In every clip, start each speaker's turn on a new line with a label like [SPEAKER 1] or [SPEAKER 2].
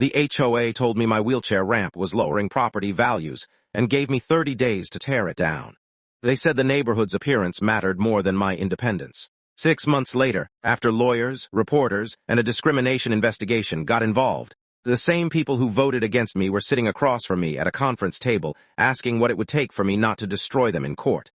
[SPEAKER 1] The HOA told me my wheelchair ramp was lowering property values and gave me 30 days to tear it down. They said the neighborhood's appearance mattered more than my independence. 6 months later, after lawyers, reporters, and a discrimination investigation got involved, the same people who voted against me were sitting across from me at a conference table asking what it would take for me not to destroy them in court.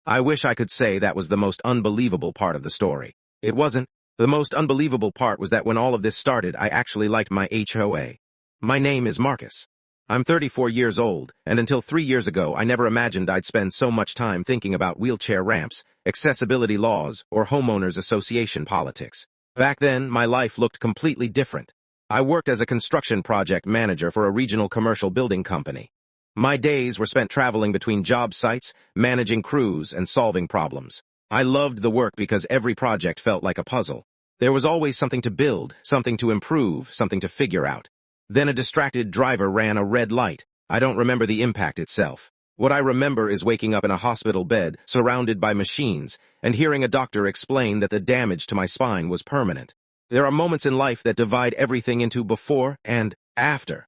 [SPEAKER 1] I wish I could say that was the most unbelievable part of the story. It wasn't. The most unbelievable part was that when all of this started, I actually liked my HOA. My name is Marcus. I'm 34 years old, and until 3 years ago, I never imagined I'd spend so much time thinking about wheelchair ramps, accessibility laws, or homeowners association politics. Back then, my life looked completely different. I worked as a construction project manager for a regional commercial building company. My days were spent traveling between job sites, managing crews, and solving problems. I loved the work because every project felt like a puzzle. There was always something to build, something to improve, something to figure out. Then a distracted driver ran a red light. I don't remember the impact itself. What I remember is waking up in a hospital bed, surrounded by machines, and hearing a doctor explain that the damage to my spine was permanent. There are moments in life that divide everything into before and after.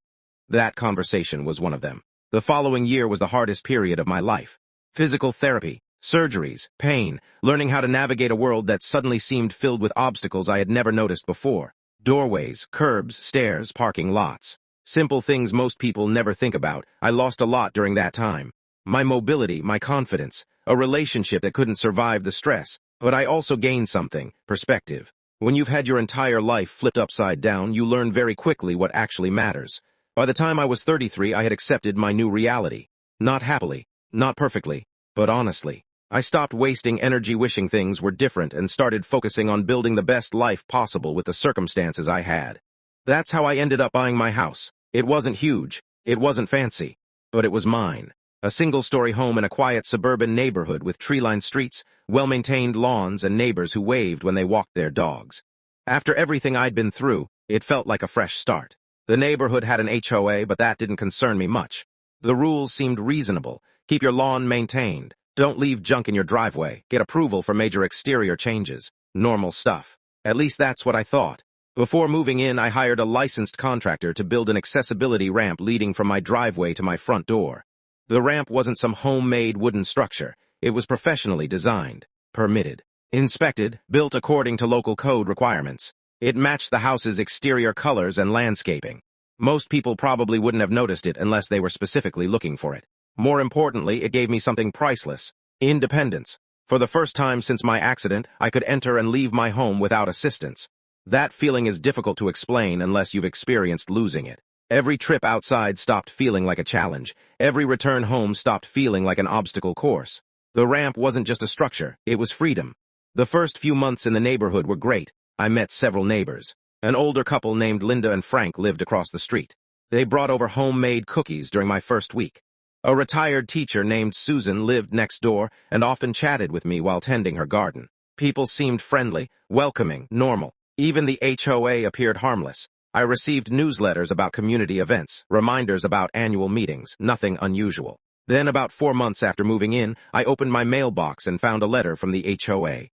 [SPEAKER 1] That conversation was one of them. The following year was the hardest period of my life. Physical therapy, surgeries, pain, learning how to navigate a world that suddenly seemed filled with obstacles I had never noticed before. Doorways, curbs, stairs, parking lots. Simple things most people never think about. I lost a lot during that time. My mobility, my confidence, a relationship that couldn't survive the stress. But I also gained something, perspective. When you've had your entire life flipped upside down, you learn very quickly what actually matters. By the time I was 33, I had accepted my new reality. Not happily, not perfectly, but honestly. I stopped wasting energy wishing things were different and started focusing on building the best life possible with the circumstances I had. That's how I ended up buying my house. It wasn't huge, it wasn't fancy, but it was mine. A single-story home in a quiet suburban neighborhood with tree-lined streets, well-maintained lawns, and neighbors who waved when they walked their dogs. After everything I'd been through, it felt like a fresh start. The neighborhood had an HOA, but that didn't concern me much. The rules seemed reasonable. Keep your lawn maintained. Don't leave junk in your driveway. Get approval for major exterior changes. Normal stuff. At least that's what I thought. Before moving in, I hired a licensed contractor to build an accessibility ramp leading from my driveway to my front door. The ramp wasn't some homemade wooden structure. It was professionally designed, permitted, inspected, built according to local code requirements. It matched the house's exterior colors and landscaping. Most people probably wouldn't have noticed it unless they were specifically looking for it. More importantly, it gave me something priceless: independence. For the first time since my accident, I could enter and leave my home without assistance. That feeling is difficult to explain unless you've experienced losing it. Every trip outside stopped feeling like a challenge. Every return home stopped feeling like an obstacle course. The ramp wasn't just a structure, it was freedom. The first few months in the neighborhood were great. I met several neighbors. An older couple named Linda and Frank lived across the street. They brought over homemade cookies during my first week. A retired teacher named Susan lived next door and often chatted with me while tending her garden. People seemed friendly, welcoming, normal. Even the HOA appeared harmless. I received newsletters about community events, reminders about annual meetings, nothing unusual. Then, about 4 months after moving in, I opened my mailbox and found a letter from the HOA.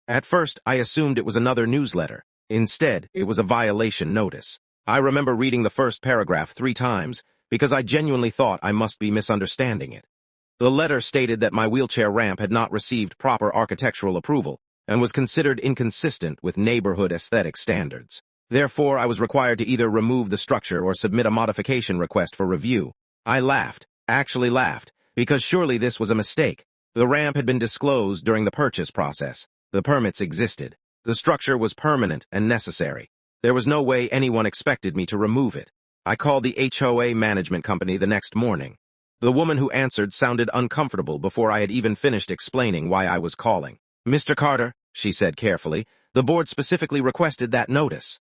[SPEAKER 1] At first, I assumed it was another newsletter. Instead, it was a violation notice. I remember reading the first paragraph 3 times, because I genuinely thought I must be misunderstanding it. The letter stated that my wheelchair ramp had not received proper architectural approval and was considered inconsistent with neighborhood aesthetic standards. Therefore, I was required to either remove the structure or submit a modification request for review. I laughed, actually laughed, because surely this was a mistake. The ramp had been disclosed during the purchase process. The permits existed. The structure was permanent and necessary. There was no way anyone expected me to remove it. I called the HOA management company the next morning. The woman who answered sounded uncomfortable before I had even finished explaining why I was calling. "Mr. Carter," she said carefully, "the board specifically requested that notice."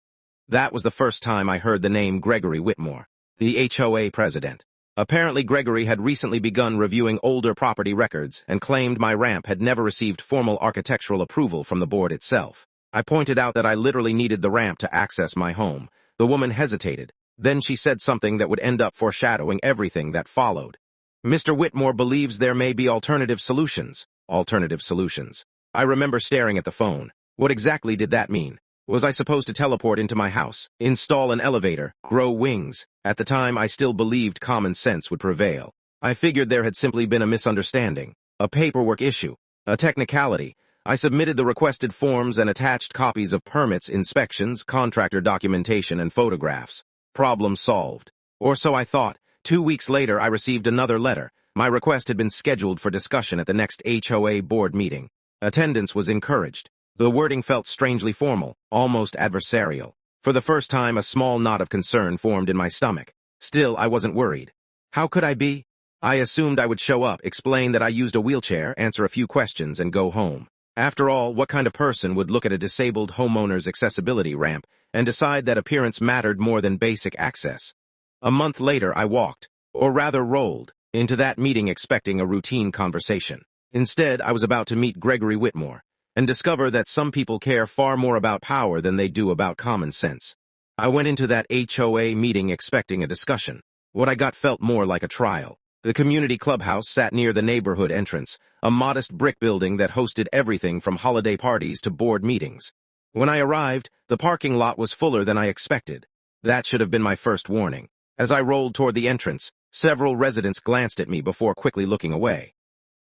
[SPEAKER 1] That was the first time I heard the name Gregory Whitmore, the HOA president. Apparently Gregory had recently begun reviewing older property records and claimed my ramp had never received formal architectural approval from the board itself. I pointed out that I literally needed the ramp to access my home. The woman hesitated. Then she said something that would end up foreshadowing everything that followed. "Mr. Whitmore believes there may be alternative solutions." Alternative solutions. I remember staring at the phone. What exactly did that mean? Was I supposed to teleport into my house, install an elevator, grow wings? At the time, I still believed common sense would prevail. I figured there had simply been a misunderstanding, a paperwork issue, a technicality. I submitted the requested forms and attached copies of permits, inspections, contractor documentation, and photographs. Problem solved. Or so I thought. 2 weeks later, I received another letter. My request had been scheduled for discussion at the next HOA board meeting. Attendance was encouraged. The wording felt strangely formal, almost adversarial. For the first time, a small knot of concern formed in my stomach. Still, I wasn't worried. How could I be? I assumed I would show up, explain that I used a wheelchair, answer a few questions, and go home. After all, what kind of person would look at a disabled homeowner's accessibility ramp and decide that appearance mattered more than basic access? A month later, I walked, or rather rolled, into that meeting expecting a routine conversation. Instead, I was about to meet Gregory Whitmore and discover that some people care far more about power than they do about common sense. I went into that HOA meeting expecting a discussion. What I got felt more like a trial. The community clubhouse sat near the neighborhood entrance, a modest brick building that hosted everything from holiday parties to board meetings. When I arrived, the parking lot was fuller than I expected. That should have been my first warning. As I rolled toward the entrance, several residents glanced at me before quickly looking away.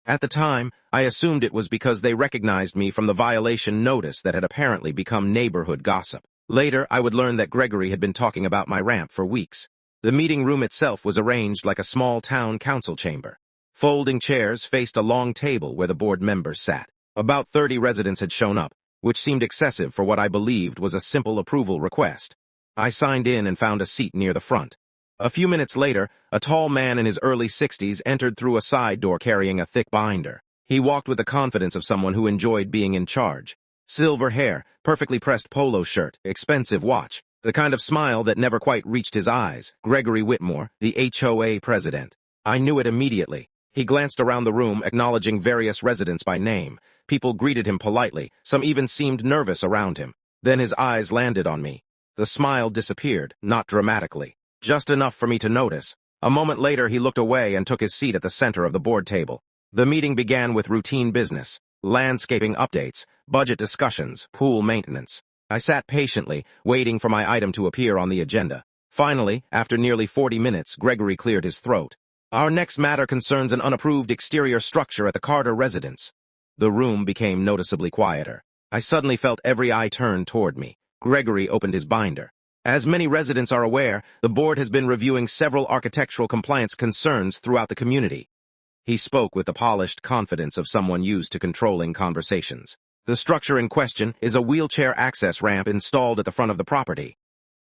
[SPEAKER 1] At the time, I assumed it was because they recognized me from the violation notice that had apparently become neighborhood gossip. Later, I would learn that Gregory had been talking about my ramp for weeks. The meeting room itself was arranged like a small town council chamber. Folding chairs faced a long table where the board members sat. About 30 residents had shown up, which seemed excessive for what I believed was a simple approval request. I signed in and found a seat near the front. A few minutes later, a tall man in his early 60s entered through a side door carrying a thick binder. He walked with the confidence of someone who enjoyed being in charge. Silver hair, perfectly pressed polo shirt, expensive watch. The kind of smile that never quite reached his eyes. Gregory Whitmore, the HOA president. I knew it immediately. He glanced around the room, acknowledging various residents by name. People greeted him politely. Some even seemed nervous around him. Then his eyes landed on me. The smile disappeared, not dramatically. Just enough for me to notice. A moment later, he looked away and took his seat at the center of the board table. The meeting began with routine business. Landscaping updates, budget discussions, pool maintenance. I sat patiently, waiting for my item to appear on the agenda. Finally, after nearly 40 minutes, Gregory cleared his throat. Our next matter concerns an unapproved exterior structure at the Carter residence. The room became noticeably quieter. I suddenly felt every eye turn toward me. Gregory opened his binder. As many residents are aware, the board has been reviewing several architectural compliance concerns throughout the community. He spoke with the polished confidence of someone used to controlling conversations. The structure in question is a wheelchair access ramp installed at the front of the property.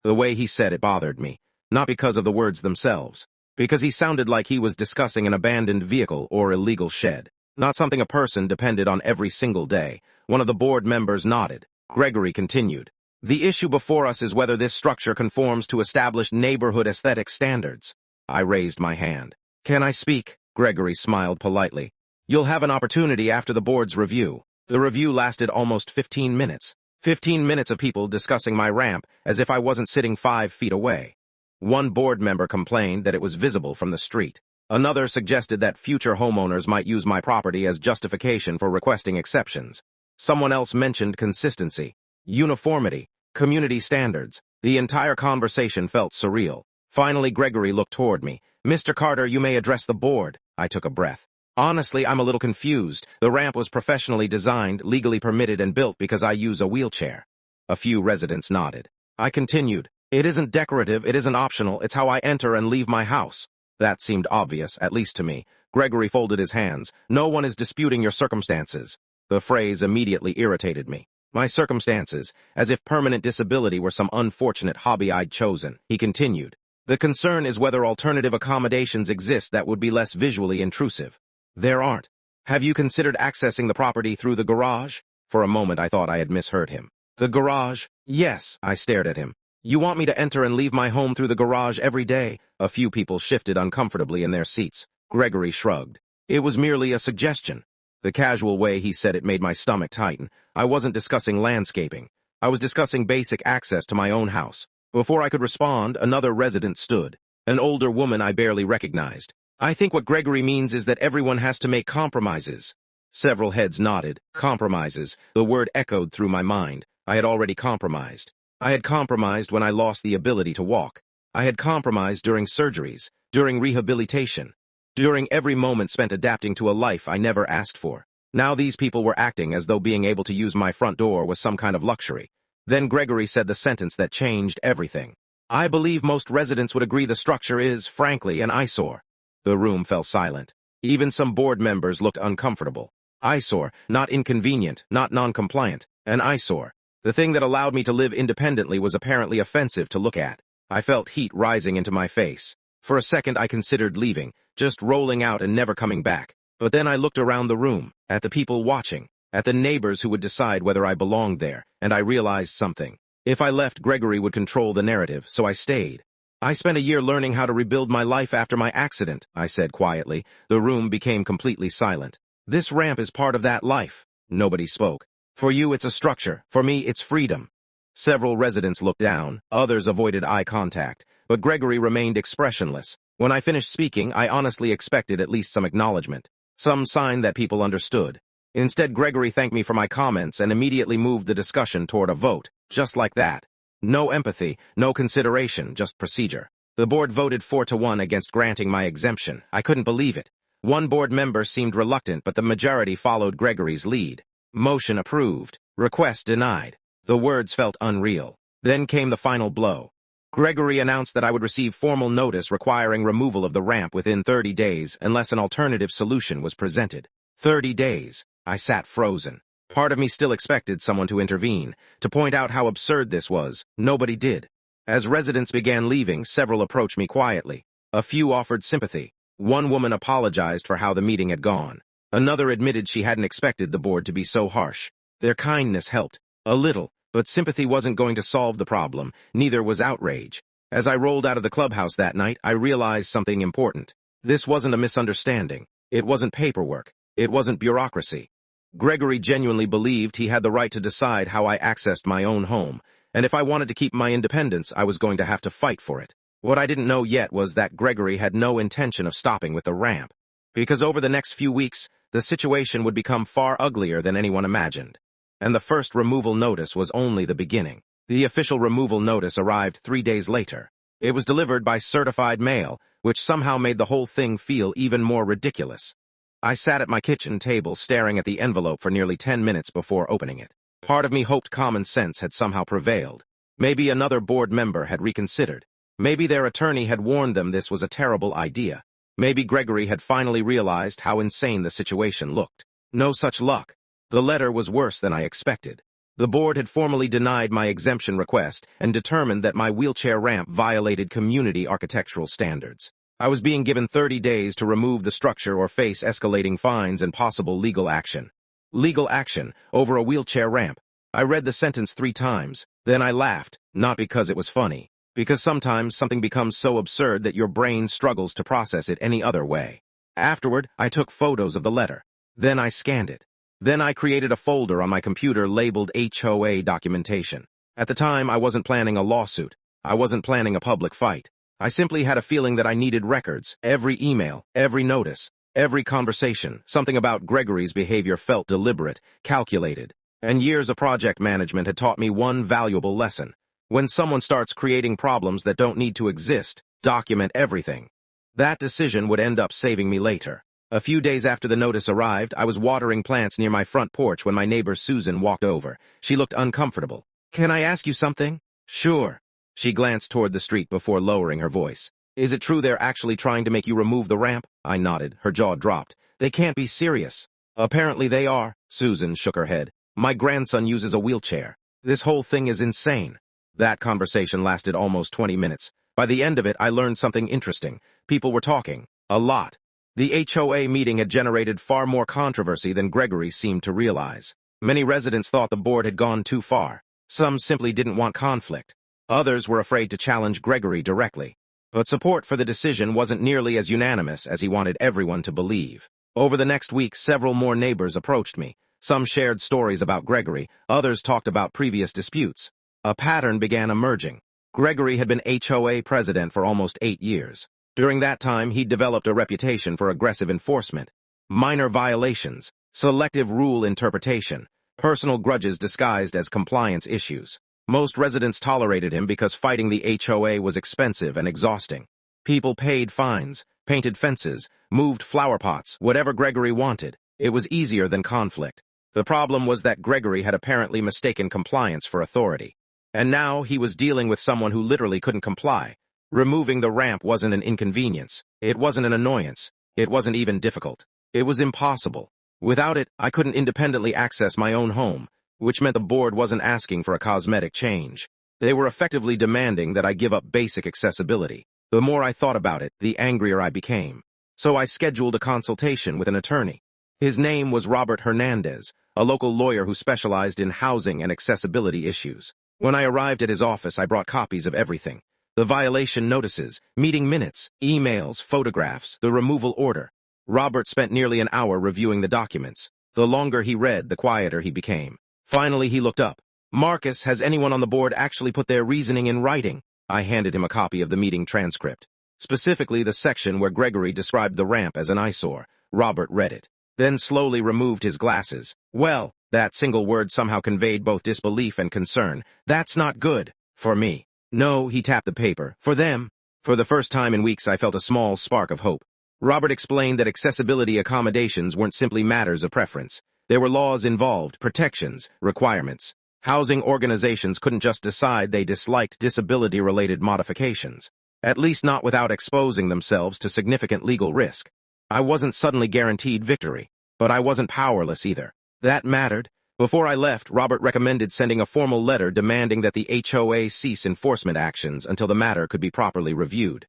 [SPEAKER 1] The way he said it bothered me, not because of the words themselves, because he sounded like he was discussing an abandoned vehicle or illegal shed, not something a person depended on every single day. One of the board members nodded. Gregory continued. The issue before us is whether this structure conforms to established neighborhood aesthetic standards. I raised my hand. Can I speak? Gregory smiled politely. You'll have an opportunity after the board's review. The review lasted almost 15 minutes. 15 minutes of people discussing my ramp as if I wasn't sitting 5 feet away. One board member complained that it was visible from the street. Another suggested that future homeowners might use my property as justification for requesting exceptions. Someone else mentioned consistency, uniformity, community standards. The entire conversation felt surreal. Finally, Gregory looked toward me. Mr. Carter, you may address the board. I took a breath. Honestly, I'm a little confused. The ramp was professionally designed, legally permitted, and built because I use a wheelchair. A few residents nodded. I continued. It isn't decorative, it isn't optional, it's how I enter and leave my house. That seemed obvious, at least to me. Gregory folded his hands. No one is disputing your circumstances. The phrase immediately irritated me. My circumstances, as if permanent disability were some unfortunate hobby I'd chosen. He continued. The concern is whether alternative accommodations exist that would be less visually intrusive. There aren't. Have you considered accessing the property through the garage? For a moment I thought I had misheard him. The garage? Yes, I stared at him. You want me to enter and leave my home through the garage every day? A few people shifted uncomfortably in their seats. Gregory shrugged. It was merely a suggestion. The casual way he said it made my stomach tighten. I wasn't discussing landscaping. I was discussing basic access to my own house. Before I could respond, another resident stood. An older woman I barely recognized. I think what Gregory means is that everyone has to make compromises. Several heads nodded. Compromises. The word echoed through my mind. I had already compromised. I had compromised when I lost the ability to walk. I had compromised during surgeries, during rehabilitation, during every moment spent adapting to a life I never asked for. Now these people were acting as though being able to use my front door was some kind of luxury. Then Gregory said the sentence that changed everything. I believe most residents would agree the structure is, frankly, an eyesore. The room fell silent. Even some board members looked uncomfortable. Eyesore, not inconvenient, not non-compliant, an eyesore. The thing that allowed me to live independently was apparently offensive to look at. I felt heat rising into my face. For a second I considered leaving, just rolling out and never coming back. But then I looked around the room, at the people watching, at the neighbors who would decide whether I belonged there, and I realized something. If I left, Gregory would control the narrative, so I stayed. I spent a year learning how to rebuild my life after my accident, I said quietly. The room became completely silent. This ramp is part of that life. Nobody spoke. For you, it's a structure. For me, it's freedom. Several residents looked down. Others avoided eye contact. But Gregory remained expressionless. When I finished speaking, I honestly expected at least some acknowledgement. Some sign that people understood. Instead, Gregory thanked me for my comments and immediately moved the discussion toward a vote. Just like that. No empathy, no consideration, just procedure. The board voted 4-1 against granting my exemption. I couldn't believe it. One board member seemed reluctant, but the majority followed Gregory's lead. Motion approved. Request denied. The words felt unreal. Then came the final blow. Gregory announced that I would receive formal notice requiring removal of the ramp within 30 days unless an alternative solution was presented. 30 days. I sat frozen. Part of me still expected someone to intervene, to point out how absurd this was. Nobody did. As residents began leaving, several approached me quietly. A few offered sympathy. One woman apologized for how the meeting had gone. Another admitted she hadn't expected the board to be so harsh. Their kindness helped. A little, but sympathy wasn't going to solve the problem. Neither was outrage. As I rolled out of the clubhouse that night, I realized something important. This wasn't a misunderstanding. It wasn't paperwork. It wasn't bureaucracy. Gregory genuinely believed he had the right to decide how I accessed my own home, and if I wanted to keep my independence, I was going to have to fight for it. What I didn't know yet was that Gregory had no intention of stopping with the ramp, because over the next few weeks, the situation would become far uglier than anyone imagined. And the first removal notice was only the beginning. The official removal notice arrived 3 days later. It was delivered by certified mail, which somehow made the whole thing feel even more ridiculous. I sat at my kitchen table staring at the envelope for nearly 10 minutes before opening it. Part of me hoped common sense had somehow prevailed. Maybe another board member had reconsidered. Maybe their attorney had warned them this was a terrible idea. Maybe Gregory had finally realized how insane the situation looked. No such luck. The letter was worse than I expected. The board had formally denied my exemption request and determined that my wheelchair ramp violated community architectural standards. I was being given 30 days to remove the structure or face escalating fines and possible legal action. Legal action over a wheelchair ramp. I read the sentence 3 times. Then I laughed, not because it was funny, because sometimes something becomes so absurd that your brain struggles to process it any other way. Afterward, I took photos of the letter. Then I scanned it. Then I created a folder on my computer labeled HOA documentation. At the time, I wasn't planning a lawsuit. I wasn't planning a public fight. I simply had a feeling that I needed records. Every email, every notice, every conversation. Something about Gregory's behavior felt deliberate, calculated. And years of project management had taught me one valuable lesson. When someone starts creating problems that don't need to exist, document everything. That decision would end up saving me later. A few days after the notice arrived, I was watering plants near my front porch when my neighbor Susan walked over. She looked uncomfortable. "Can I ask you something?" "Sure." She glanced toward the street before lowering her voice. "Is it true they're actually trying to make you remove the ramp?" I nodded. Her jaw dropped. "They can't be serious." "Apparently they are." Susan shook her head. "My grandson uses a wheelchair. This whole thing is insane." That conversation lasted almost 20 minutes. By the end of it, I learned something interesting. People were talking. A lot. The HOA meeting had generated far more controversy than Gregory seemed to realize. Many residents thought the board had gone too far. Some simply didn't want conflict. Others were afraid to challenge Gregory directly. But support for the decision wasn't nearly as unanimous as he wanted everyone to believe. Over the next week, several more neighbors approached me. Some shared stories about Gregory. Others talked about previous disputes. A pattern began emerging. Gregory had been HOA president for almost 8 years. During that time, he'd developed a reputation for aggressive enforcement, minor violations, selective rule interpretation. Personal grudges disguised as compliance issues. Most residents tolerated him because fighting the HOA was expensive and exhausting. People paid fines, painted fences, moved flower pots, whatever Gregory wanted. It was easier than conflict. The problem was that Gregory had apparently mistaken compliance for authority. And now he was dealing with someone who literally couldn't comply. Removing the ramp wasn't an inconvenience. It wasn't an annoyance. It wasn't even difficult. It was impossible. Without it, I couldn't independently access my own home, which meant the board wasn't asking for a cosmetic change. They were effectively demanding that I give up basic accessibility. The more I thought about it, the angrier I became. So I scheduled a consultation with an attorney. His name was Robert Hernandez, a local lawyer who specialized in housing and accessibility issues. When I arrived at his office, I brought copies of everything. The violation notices, meeting minutes, emails, photographs, the removal order. Robert spent nearly an hour reviewing the documents. The longer he read, the quieter he became. Finally, he looked up. "Marcus, has anyone on the board actually put their reasoning in writing?" I handed him a copy of the meeting transcript. Specifically, the section where Gregory described the ramp as an eyesore. Robert read it, then slowly removed his glasses. "Well," that single word somehow conveyed both disbelief and concern. "That's not good. For me." "No," he tapped the paper. "For them." For the first time in weeks, I felt a small spark of hope. Robert explained that accessibility accommodations weren't simply matters of preference. There were laws involved, protections, requirements. Housing organizations couldn't just decide they disliked disability-related modifications, at least not without exposing themselves to significant legal risk. I wasn't suddenly guaranteed victory, but I wasn't powerless either. That mattered. Before I left, Robert recommended sending a formal letter demanding that the HOA cease enforcement actions until the matter could be properly reviewed.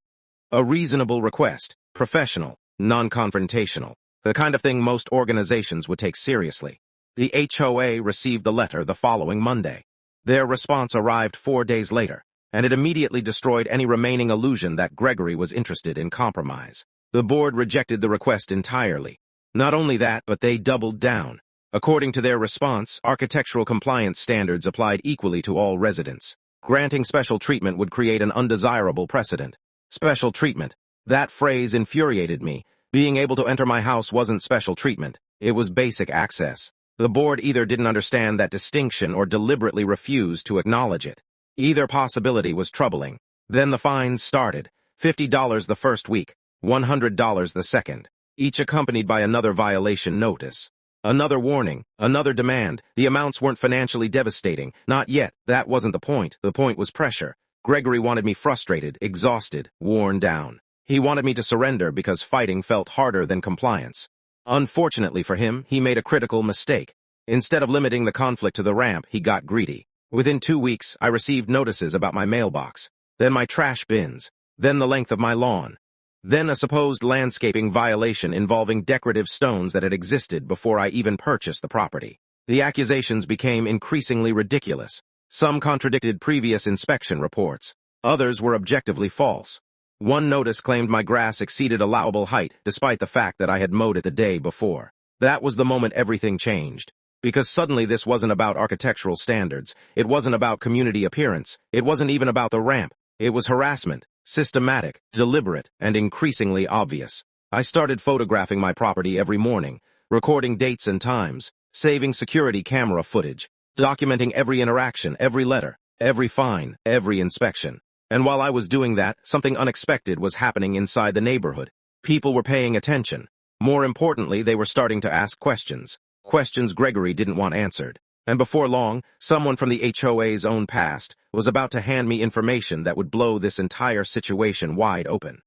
[SPEAKER 1] A reasonable request, professional, non-confrontational, the kind of thing most organizations would take seriously. The HOA received the letter the following Monday. Their response arrived 4 days later, and it immediately destroyed any remaining illusion that Gregory was interested in compromise. The board rejected the request entirely. Not only that, but they doubled down. According to their response, architectural compliance standards applied equally to all residents. Granting special treatment would create an undesirable precedent. Special treatment. That phrase infuriated me. Being able to enter my house wasn't special treatment. It was basic access. The board either didn't understand that distinction or deliberately refused to acknowledge it. Either possibility was troubling. Then the fines started. $50 the first week, $100 the second, each accompanied by another violation notice. Another warning, another demand. The amounts weren't financially devastating. Not yet. That wasn't the point. The point was pressure. Gregory wanted me frustrated, exhausted, worn down. He wanted me to surrender because fighting felt harder than compliance. Unfortunately for him, he made a critical mistake. Instead of limiting the conflict to the ramp, he got greedy. Within 2 weeks, I received notices about my mailbox, then my trash bins, then the length of my lawn, then a supposed landscaping violation involving decorative stones that had existed before I even purchased the property. The accusations became increasingly ridiculous. Some contradicted previous inspection reports. Others were objectively false. One notice claimed my grass exceeded allowable height, despite the fact that I had mowed it the day before. That was the moment everything changed. Because suddenly this wasn't about architectural standards, it wasn't about community appearance, it wasn't even about the ramp. It was harassment, systematic, deliberate, and increasingly obvious. I started photographing my property every morning, recording dates and times, saving security camera footage, documenting every interaction, every letter, every fine, every inspection. And while I was doing that, something unexpected was happening inside the neighborhood. People were paying attention. More importantly, they were starting to ask questions. Questions Gregory didn't want answered. And before long, someone from the HOA's own past was about to hand me information that would blow this entire situation wide open.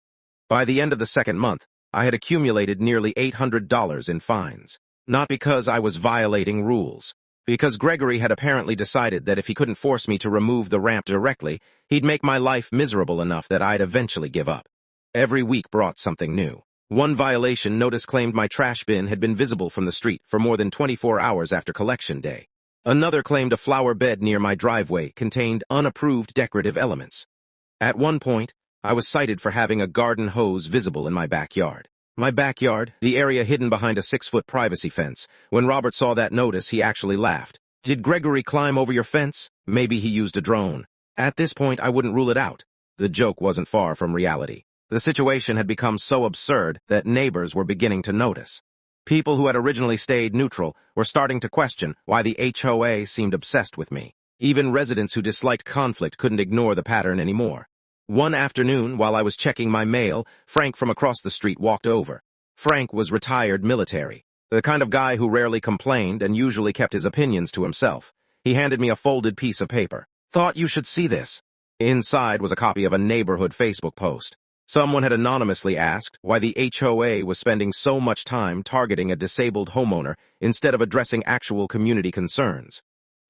[SPEAKER 1] By the end of the second month, I had accumulated nearly $800 in fines. Not because I was violating rules. Because Gregory had apparently decided that if he couldn't force me to remove the ramp directly, he'd make my life miserable enough that I'd eventually give up. Every week brought something new. One violation notice claimed my trash bin had been visible from the street for more than 24 hours after collection day. Another claimed a flower bed near my driveway contained unapproved decorative elements. At one point, I was cited for having a garden hose visible in my backyard. My backyard, the area hidden behind a 6-foot privacy fence. When Robert saw that notice, he actually laughed. "Did Gregory climb over your fence? Maybe he used a drone." At this point, I wouldn't rule it out. The joke wasn't far from reality. The situation had become so absurd that neighbors were beginning to notice. People who had originally stayed neutral were starting to question why the HOA seemed obsessed with me. Even residents who disliked conflict couldn't ignore the pattern anymore. One afternoon, while I was checking my mail, Frank from across the street walked over. Frank was retired military, the kind of guy who rarely complained and usually kept his opinions to himself. He handed me a folded piece of paper. "Thought you should see this." Inside was a copy of a neighborhood Facebook post. Someone had anonymously asked why the HOA was spending so much time targeting a disabled homeowner instead of addressing actual community concerns.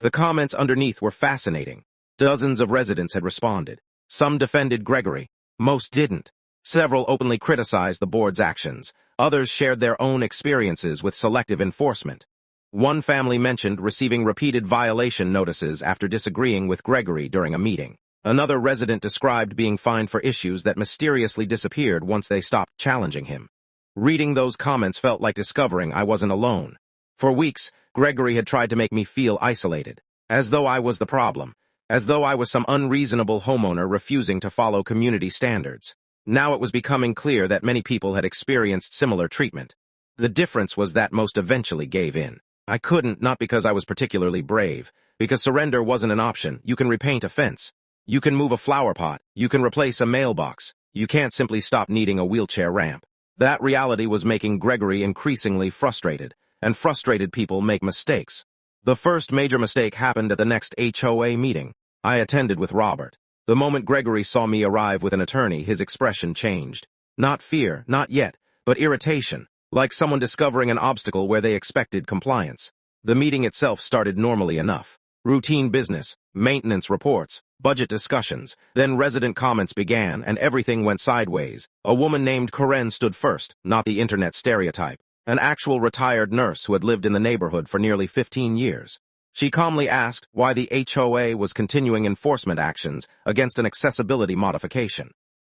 [SPEAKER 1] The comments underneath were fascinating. Dozens of residents had responded. Some defended Gregory. Most didn't. Several openly criticized the board's actions. Others shared their own experiences with selective enforcement. One family mentioned receiving repeated violation notices after disagreeing with Gregory during a meeting. Another resident described being fined for issues that mysteriously disappeared once they stopped challenging him. Reading those comments felt like discovering I wasn't alone. For weeks, Gregory had tried to make me feel isolated, as though I was the problem, as though I was some unreasonable homeowner refusing to follow community standards. Now it was becoming clear that many people had experienced similar treatment. The difference was that most eventually gave in. I couldn't, not because I was particularly brave, because surrender wasn't an option. You can repaint a fence. You can move a flower pot. You can replace a mailbox. You can't simply stop needing a wheelchair ramp. That reality was making Gregory increasingly frustrated, and frustrated people make mistakes. The first major mistake happened at the next HOA meeting. I attended with Robert. The moment Gregory saw me arrive with an attorney, his expression changed. Not fear, not yet, but irritation, like someone discovering an obstacle where they expected compliance. The meeting itself started normally enough. Routine business, maintenance reports, budget discussions. Then resident comments began, and everything went sideways. A woman named Karen stood first, not the internet stereotype. An actual retired nurse who had lived in the neighborhood for nearly 15 years. She calmly asked why the HOA was continuing enforcement actions against an accessibility modification.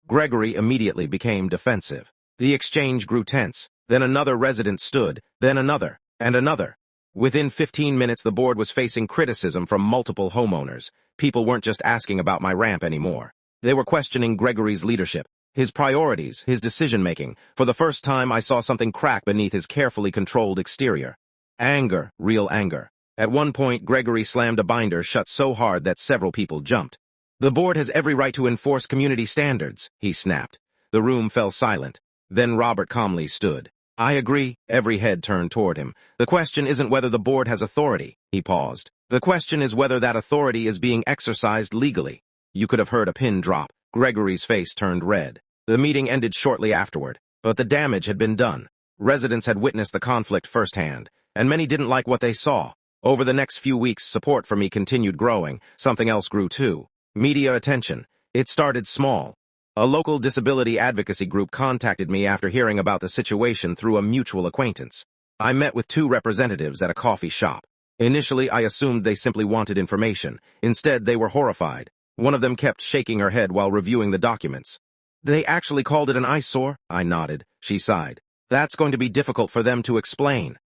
[SPEAKER 1] Gregory immediately became defensive. The exchange grew tense. Then another resident stood, then another, and another. Within 15 minutes, the board was facing criticism from multiple homeowners. People weren't just asking about my ramp anymore. They were questioning Gregory's leadership, his priorities, his decision-making. For the first time, I saw something crack beneath his carefully controlled exterior. Anger, real anger. At one point, Gregory slammed a binder shut so hard that several people jumped. "The board has every right to enforce community standards," he snapped. The room fell silent. Then Robert calmly stood. "I agree." Every head turned toward him. "The question isn't whether the board has authority." He paused. "The question is whether that authority is being exercised legally." You could have heard a pin drop. Gregory's face turned red. The meeting ended shortly afterward, but the damage had been done. Residents had witnessed the conflict firsthand, and many didn't like what they saw. Over the next few weeks, support for me continued growing. Something else grew too. Media attention. It started small. A local disability advocacy group contacted me after hearing about the situation through a mutual acquaintance. I met with two representatives at a coffee shop. Initially, I assumed they simply wanted information. Instead, they were horrified. One of them kept shaking her head while reviewing the documents. "They actually called it an eyesore?" I nodded. She sighed. "That's going to be difficult for them to explain."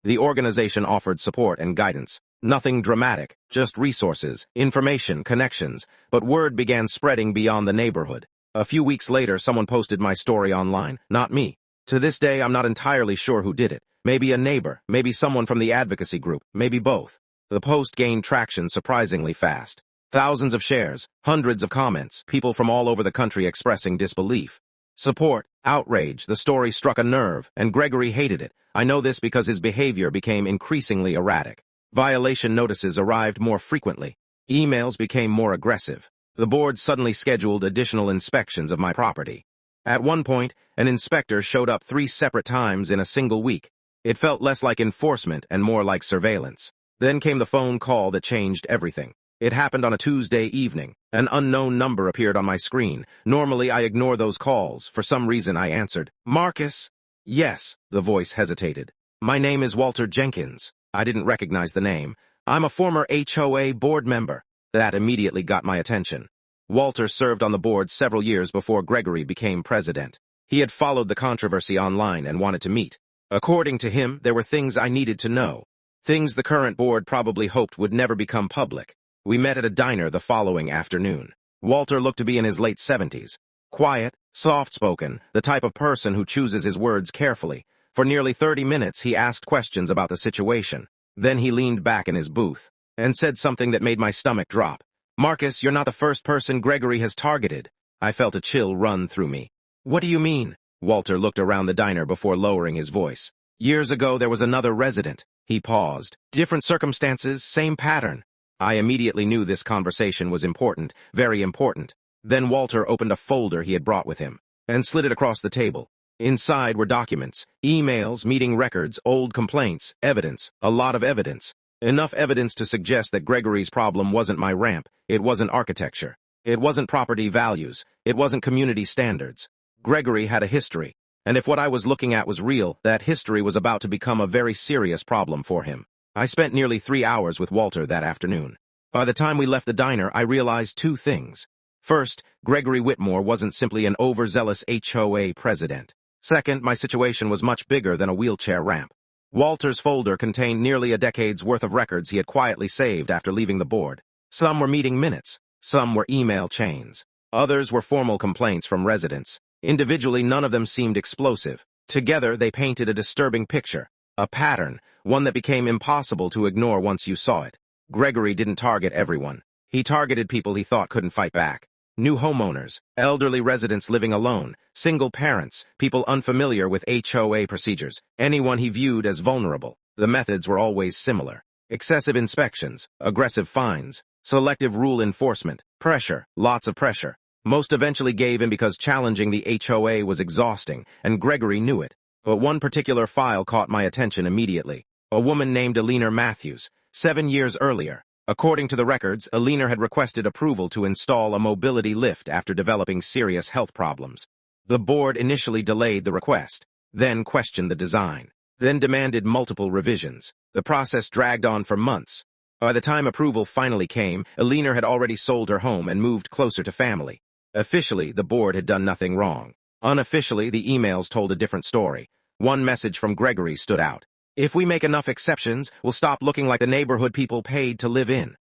[SPEAKER 1] The organization offered support and guidance. Nothing dramatic, just resources, information, connections. But word began spreading beyond the neighborhood. A few weeks later, someone posted my story online. Not me. To this day, I'm not entirely sure who did it. Maybe a neighbor, maybe someone from the advocacy group, maybe both. The post gained traction surprisingly fast. Thousands of shares, hundreds of comments, people from all over the country expressing disbelief. Support, outrage. The story struck a nerve, and Gregory hated it. I know this because his behavior became increasingly erratic. Violation notices arrived more frequently. Emails became more aggressive. The board suddenly scheduled additional inspections of my property. At one point, an inspector showed up 3 separate times in a single week. It felt less like enforcement and more like surveillance. Then came the phone call that changed everything. It happened on a Tuesday evening. An unknown number appeared on my screen. Normally, I ignore those calls. For some reason, I answered. "Marcus?" "Yes," the voice hesitated. "My name is Walter Jenkins." I didn't recognize the name. "I'm a former HOA board member." That immediately got my attention. Walter served on the board several years before Gregory became president. He had followed the controversy online and wanted to meet. According to him, there were things I needed to know. Things the current board probably hoped would never become public. We met at a diner the following afternoon. Walter looked to be in his late 70s. Quiet, soft-spoken, the type of person who chooses his words carefully. For nearly 30 minutes, he asked questions about the situation. Then he leaned back in his booth and said something that made my stomach drop. "Marcus, you're not the first person Gregory has targeted." I felt a chill run through me. "What do you mean?" Walter looked around the diner before lowering his voice. "Years ago, there was another resident." He paused. "Different circumstances, same pattern." I immediately knew this conversation was important, very important. Then Walter opened a folder he had brought with him and slid it across the table. Inside were documents, emails, meeting records, old complaints, evidence, a lot of evidence. Enough evidence to suggest that Gregory's problem wasn't my ramp, it wasn't architecture. It wasn't property values, it wasn't community standards. Gregory had a history, and if what I was looking at was real, that history was about to become a very serious problem for him. I spent nearly 3 hours with Walter that afternoon. By the time we left the diner, I realized 2 things. First, Gregory Whitmore wasn't simply an overzealous HOA president. Second, my situation was much bigger than a wheelchair ramp. Walter's folder contained nearly a decade's worth of records he had quietly saved after leaving the board. Some were meeting minutes, some were email chains. Others were formal complaints from residents. Individually, none of them seemed explosive. Together, they painted a disturbing picture, a pattern, one that became impossible to ignore once you saw it. Gregory didn't target everyone. He targeted people he thought couldn't fight back. New homeowners, elderly residents living alone, single parents, people unfamiliar with HOA procedures, anyone he viewed as vulnerable. The methods were always similar. Excessive inspections, aggressive fines, selective rule enforcement, pressure, lots of pressure. Most eventually gave in because challenging the HOA was exhausting, and Gregory knew it. But one particular file caught my attention immediately. A woman named Eleanor Matthews, 7 years earlier. According to the records, Eleanor had requested approval to install a mobility lift after developing serious health problems. The board initially delayed the request, then questioned the design, then demanded multiple revisions. The process dragged on for months. By the time approval finally came, Eleanor had already sold her home and moved closer to family. Officially, the board had done nothing wrong. Unofficially, the emails told a different story. One message from Gregory stood out. "If we make enough exceptions, we'll stop looking like the neighborhood people paid to live in."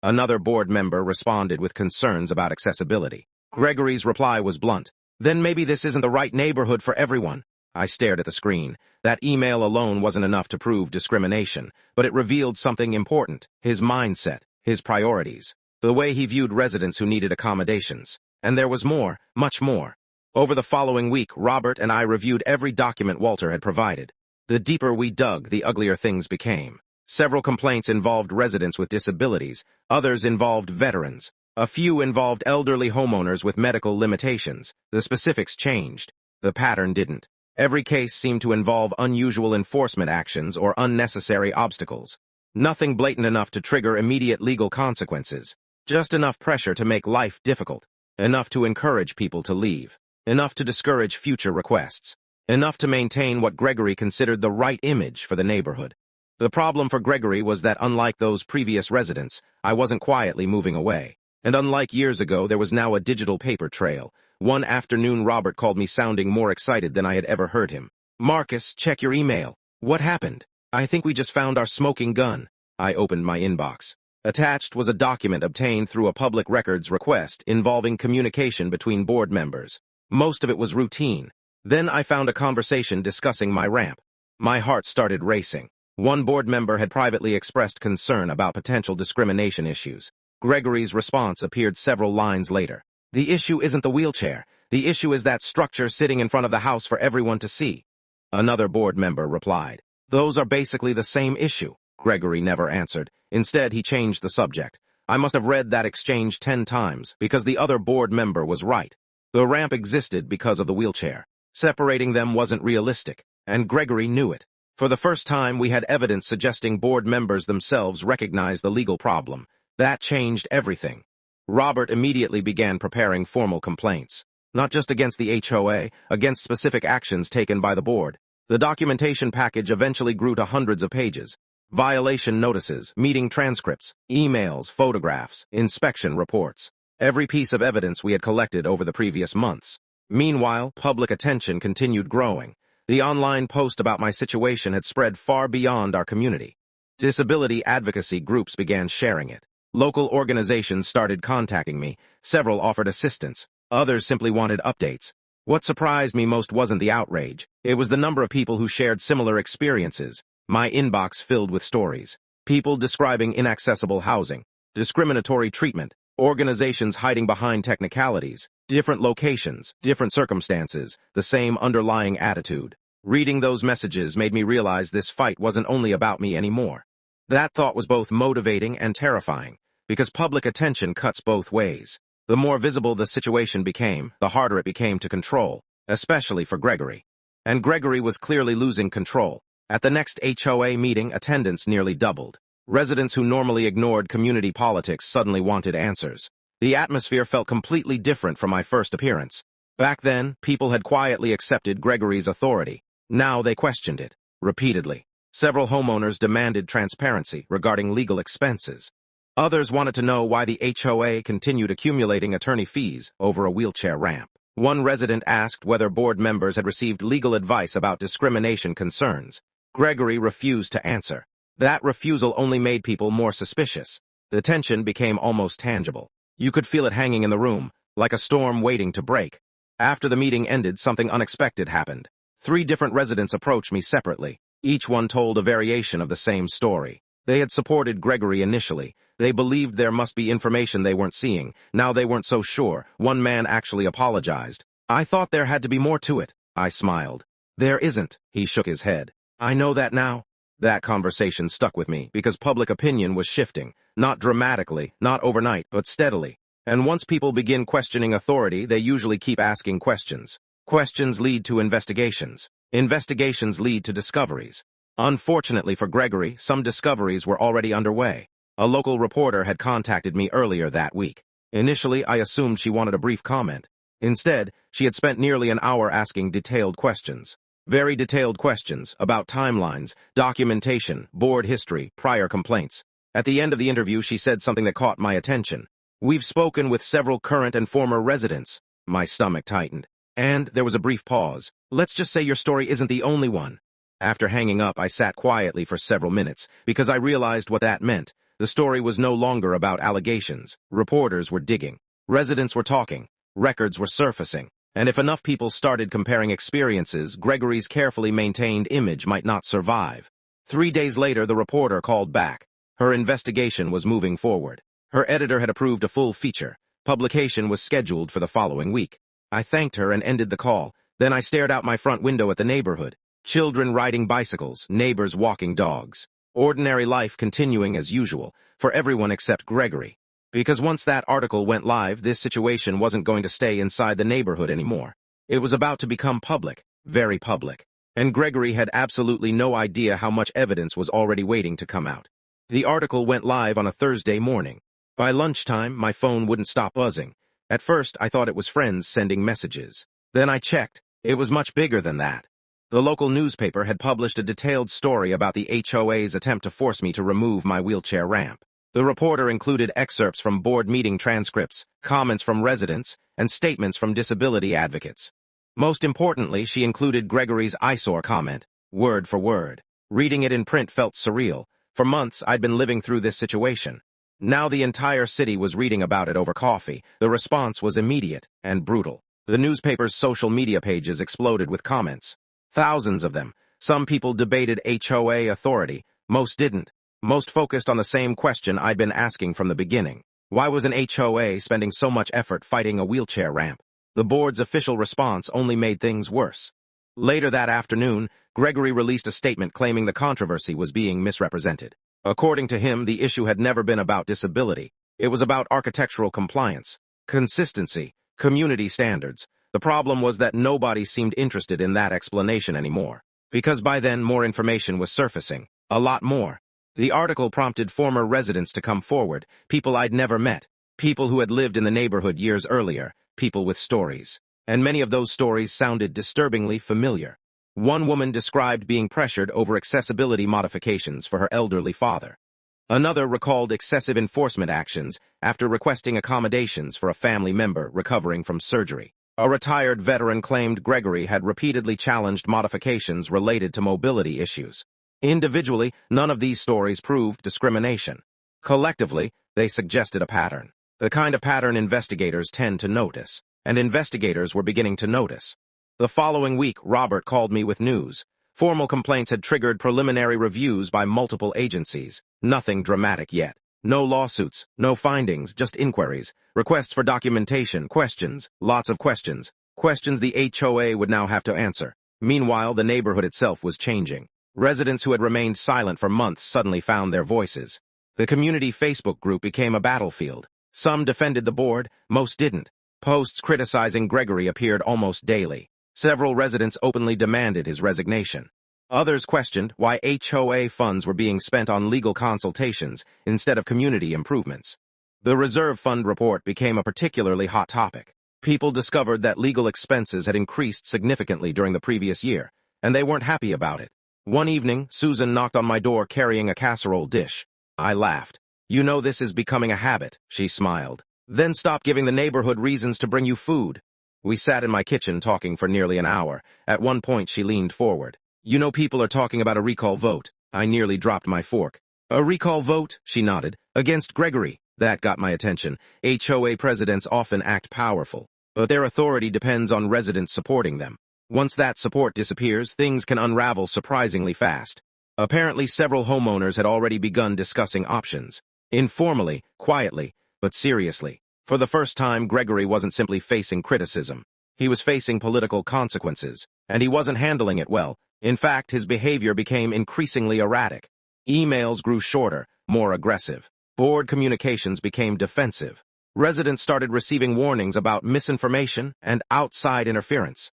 [SPEAKER 1] Another board member responded with concerns about accessibility. Gregory's reply was blunt. "Then maybe this isn't the right neighborhood for everyone." I stared at the screen. That email alone wasn't enough to prove discrimination, but it revealed something important: his mindset, his priorities, the way he viewed residents who needed accommodations. And there was more, much more. Over the following week, Robert and I reviewed every document Walter had provided. The deeper we dug, the uglier things became. Several complaints involved residents with disabilities, others involved veterans. A few involved elderly homeowners with medical limitations. The specifics changed. The pattern didn't. Every case seemed to involve unusual enforcement actions or unnecessary obstacles. Nothing blatant enough to trigger immediate legal consequences. Just enough pressure to make life difficult. Enough to encourage people to leave. Enough to discourage future requests. Enough to maintain what Gregory considered the right image for the neighborhood. The problem for Gregory was that unlike those previous residents, I wasn't quietly moving away. And unlike years ago, there was now a digital paper trail. One afternoon, Robert called me sounding more excited than I had ever heard him. "Marcus, check your email." "What happened?" "I think we just found our smoking gun." I opened my inbox. Attached was a document obtained through a public records request involving communication between board members. Most of it was routine. Then I found a conversation discussing my ramp. My heart started racing. One board member had privately expressed concern about potential discrimination issues. Gregory's response appeared several lines later. "The issue isn't the wheelchair. The issue is that structure sitting in front of the house for everyone to see." Another board member replied, "Those are basically the same issue." Gregory never answered. Instead, he changed the subject. I must have read that exchange 10 times, because the other board member was right. The ramp existed because of the wheelchair. Separating them wasn't realistic, and Gregory knew it. For the first time, we had evidence suggesting board members themselves recognized the legal problem. That changed everything. Robert immediately began preparing formal complaints. Not just against the HOA, against specific actions taken by the board. The documentation package eventually grew to hundreds of pages. Violation notices, meeting transcripts, emails, photographs, inspection reports. Every piece of evidence we had collected over the previous months. Meanwhile, public attention continued growing. The online post about my situation had spread far beyond our community. Disability advocacy groups began sharing it. Local organizations started contacting me. Several offered assistance. Others simply wanted updates. What surprised me most wasn't the outrage. It was the number of people who shared similar experiences. My inbox filled with stories. People describing inaccessible housing, discriminatory treatment, organizations hiding behind technicalities, different locations, different circumstances, the same underlying attitude. Reading those messages made me realize this fight wasn't only about me anymore. That thought was both motivating and terrifying, because public attention cuts both ways. The more visible the situation became, the harder it became to control, especially for Gregory. And Gregory was clearly losing control. At the next HOA meeting, attendance nearly doubled. Residents who normally ignored community politics suddenly wanted answers. The atmosphere felt completely different from my first appearance. Back then, people had quietly accepted Gregory's authority. Now they questioned it, repeatedly. Several homeowners demanded transparency regarding legal expenses. Others wanted to know why the HOA continued accumulating attorney fees over a wheelchair ramp. One resident asked whether board members had received legal advice about discrimination concerns. Gregory refused to answer. That refusal only made people more suspicious. The tension became almost tangible. You could feel it hanging in the room, like a storm waiting to break. After the meeting ended, something unexpected happened. 3 different residents approached me separately. Each one told a variation of the same story. They had supported Gregory initially. They believed there must be information they weren't seeing. Now they weren't so sure. One man actually apologized. "I thought there had to be more to it," I smiled. "There isn't," he shook his head. "I know that now." That conversation stuck with me because public opinion was shifting. Not dramatically, not overnight, but steadily. And once people begin questioning authority, they usually keep asking questions. Questions lead to investigations. Investigations lead to discoveries. Unfortunately for Gregory, some discoveries were already underway. A local reporter had contacted me earlier that week. Initially, I assumed she wanted a brief comment. Instead, she had spent nearly an hour asking detailed questions. Very detailed questions about timelines, documentation, board history, prior complaints. At the end of the interview, she said something that caught my attention. "We've spoken with several current and former residents." My stomach tightened. And there was a brief pause. "Let's just say your story isn't the only one." After hanging up, I sat quietly for several minutes, because I realized what that meant. The story was no longer about allegations. Reporters were digging. Residents were talking. Records were surfacing. And if enough people started comparing experiences, Gregory's carefully maintained image might not survive. 3 days later, the reporter called back. Her investigation was moving forward. Her editor had approved a full feature. Publication was scheduled for the following week. I thanked her and ended the call. Then I stared out my front window at the neighborhood. Children riding bicycles, neighbors walking dogs. Ordinary life continuing as usual, for everyone except Gregory. Because once that article went live, this situation wasn't going to stay inside the neighborhood anymore. It was about to become public, very public. And Gregory had absolutely no idea how much evidence was already waiting to come out. The article went live on a Thursday morning. By lunchtime, my phone wouldn't stop buzzing. At first, I thought it was friends sending messages. Then I checked. It was much bigger than that. The local newspaper had published a detailed story about the HOA's attempt to force me to remove my wheelchair ramp. The reporter included excerpts from board meeting transcripts, comments from residents, and statements from disability advocates. Most importantly, she included Gregory's eyesore comment, word for word. Reading it in print felt surreal. For months, I'd been living through this situation. Now the entire city was reading about it over coffee. The response was immediate and brutal. The newspaper's social media pages exploded with comments. Thousands of them. Some people debated HOA authority. Most didn't. Most focused on the same question I'd been asking from the beginning. Why was an HOA spending so much effort fighting a wheelchair ramp? The board's official response only made things worse. Later that afternoon, Gregory released a statement claiming the controversy was being misrepresented. According to him, the issue had never been about disability. It was about architectural compliance, consistency, community standards. The problem was that nobody seemed interested in that explanation anymore. Because by then, more information was surfacing. A lot more. The article prompted former residents to come forward, people I'd never met, people who had lived in the neighborhood years earlier, people with stories. And many of those stories sounded disturbingly familiar. One woman described being pressured over accessibility modifications for her elderly father. Another recalled excessive enforcement actions after requesting accommodations for a family member recovering from surgery. A retired veteran claimed Gregory had repeatedly challenged modifications related to mobility issues. Individually, none of these stories proved discrimination. Collectively, they suggested a pattern. The kind of pattern investigators tend to notice. and investigators were beginning to notice. The following week, Robert called me with news. Formal complaints had triggered preliminary reviews by multiple agencies. Nothing dramatic yet. No lawsuits, no findings, just inquiries, requests for documentation, questions, lots of questions. Questions the HOA would now have to answer. Meanwhile, the neighborhood itself was changing. Residents who had remained silent for months suddenly found their voices. The community Facebook group became a battlefield. Some defended the board, most didn't. Posts criticizing Gregory appeared almost daily. Several residents openly demanded his resignation. Others questioned why HOA funds were being spent on legal consultations instead of community improvements. The Reserve Fund report became a particularly hot topic. People discovered that legal expenses had increased significantly during the previous year, and they weren't happy about it. One evening, Susan knocked on my door carrying a casserole dish. I laughed. "You know this is becoming a habit," she smiled. "Then stop giving the neighborhood reasons to bring you food." We sat in my kitchen talking for nearly an hour. At one point, she leaned forward. "You know people are talking about a recall vote." I nearly dropped my fork. "A recall vote?" she nodded. "Against Gregory." That got my attention. HOA presidents often act powerful, but their authority depends on residents supporting them. Once that support disappears, things can unravel surprisingly fast. Apparently, several homeowners had already begun discussing options. Informally, quietly, but seriously. For the first time, Gregory wasn't simply facing criticism. He was facing political consequences, and he wasn't handling it well. In fact, his behavior became increasingly erratic. Emails grew shorter, more aggressive. Board communications became defensive. Residents started receiving warnings about misinformation and outside interference.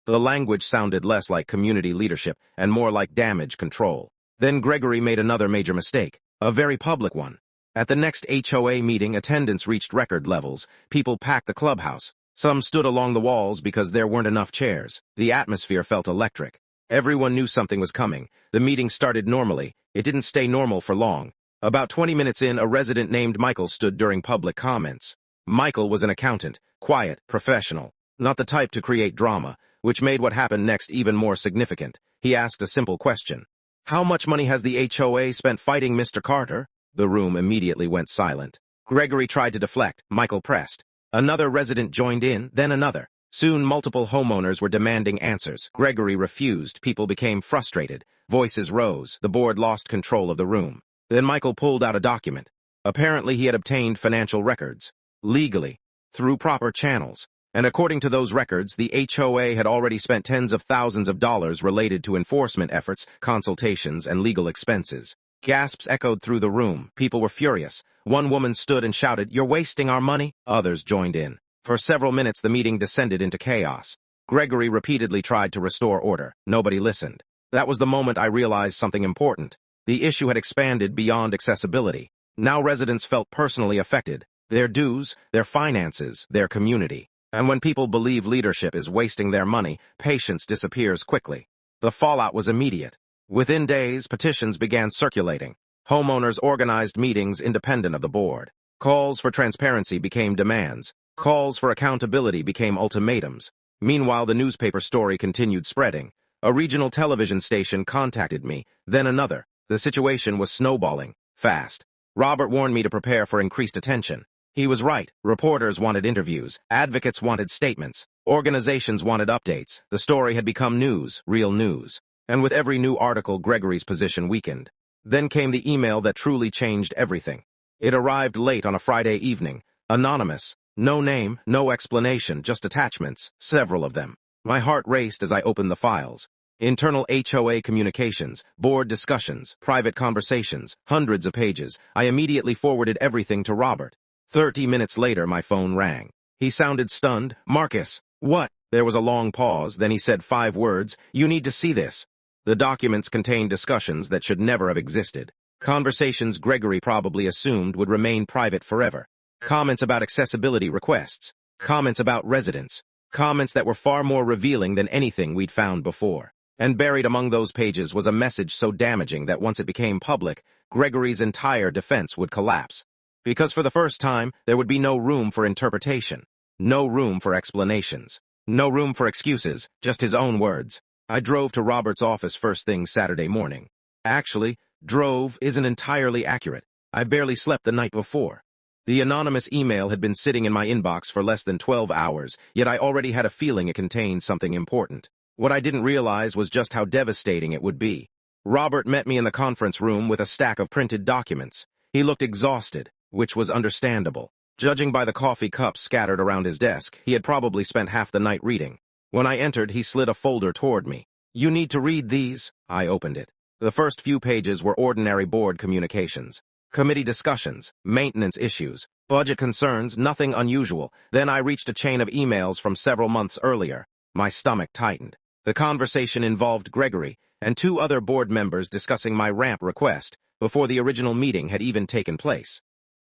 [SPEAKER 1] The language sounded less like community leadership and more like damage control. Then Gregory made another major mistake, a very public one. At the next HOA meeting, attendance reached record levels. People packed the clubhouse. Some stood along the walls because there weren't enough chairs. The atmosphere felt electric. Everyone knew something was coming. The meeting started normally. It didn't stay normal for long. About 20 minutes in, a resident named Michael stood during public comments. Michael was an accountant, quiet, professional, not the type to create drama, which made what happened next even more significant. He asked a simple question. "How much money has the HOA spent fighting Mr. Carter?" The room immediately went silent. Gregory tried to deflect. Michael pressed. Another resident joined in, then another. Soon, multiple homeowners were demanding answers. Gregory refused. People became frustrated. Voices rose. The board lost control of the room. Then Michael pulled out a document. Apparently, he had obtained financial records. Legally. Through proper channels. And according to those records, the HOA had already spent tens of thousands of dollars related to enforcement efforts, consultations, and legal expenses. Gasps echoed through the room. People were furious. One woman stood and shouted, "You're wasting our money." Others joined in. For several minutes, the meeting descended into chaos. Gregory repeatedly tried to restore order. Nobody listened. That was the moment I realized something important. The issue had expanded beyond accessibility. Now residents felt personally affected. Their dues, their finances, their community. And when people believe leadership is wasting their money, patience disappears quickly. The fallout was immediate. Within days, petitions began circulating. Homeowners organized meetings independent of the board. Calls for transparency became demands. Calls for accountability became ultimatums. Meanwhile, the newspaper story continued spreading. A regional television station contacted me, then another. The situation was snowballing, fast. Robert warned me to prepare for increased attention. He was right. Reporters wanted interviews. Advocates wanted statements. Organizations wanted updates. The story had become news, real news. And with every new article, Gregory's position weakened. Then came the email that truly changed everything. It arrived late on a Friday evening. Anonymous. No name, no explanation, just attachments, several of them. My heart raced as I opened the files. Internal HOA communications, board discussions, private conversations, hundreds of pages. I immediately forwarded everything to Robert. 30 minutes later, my phone rang. He sounded stunned. "Marcus, what?" There was a long pause, then he said 5 words. "You need to see this." The documents contained discussions that should never have existed. Conversations Gregory probably assumed would remain private forever. Comments about accessibility requests. Comments about residents. Comments that were far more revealing than anything we'd found before. And buried among those pages was a message so damaging that once it became public, Gregory's entire defense would collapse. Because for the first time, there would be no room for interpretation. No room for explanations. No room for excuses, just his own words. I drove to Robert's office first thing Saturday morning. Actually, drove isn't entirely accurate. I barely slept the night before. The anonymous email had been sitting in my inbox for less than 12 hours, yet I already had a feeling it contained something important. What I didn't realize was just how devastating it would be. Robert met me in the conference room with a stack of printed documents. He looked exhausted, which was understandable. Judging by the coffee cups scattered around his desk, he had probably spent half the night reading. When I entered, he slid a folder toward me. "You need to read these." I opened it. The first few pages were ordinary board communications. Committee discussions, maintenance issues, budget concerns, nothing unusual. Then I reached a chain of emails from several months earlier. My stomach tightened. The conversation involved Gregory and 2 other board members discussing my ramp request before the original meeting had even taken place.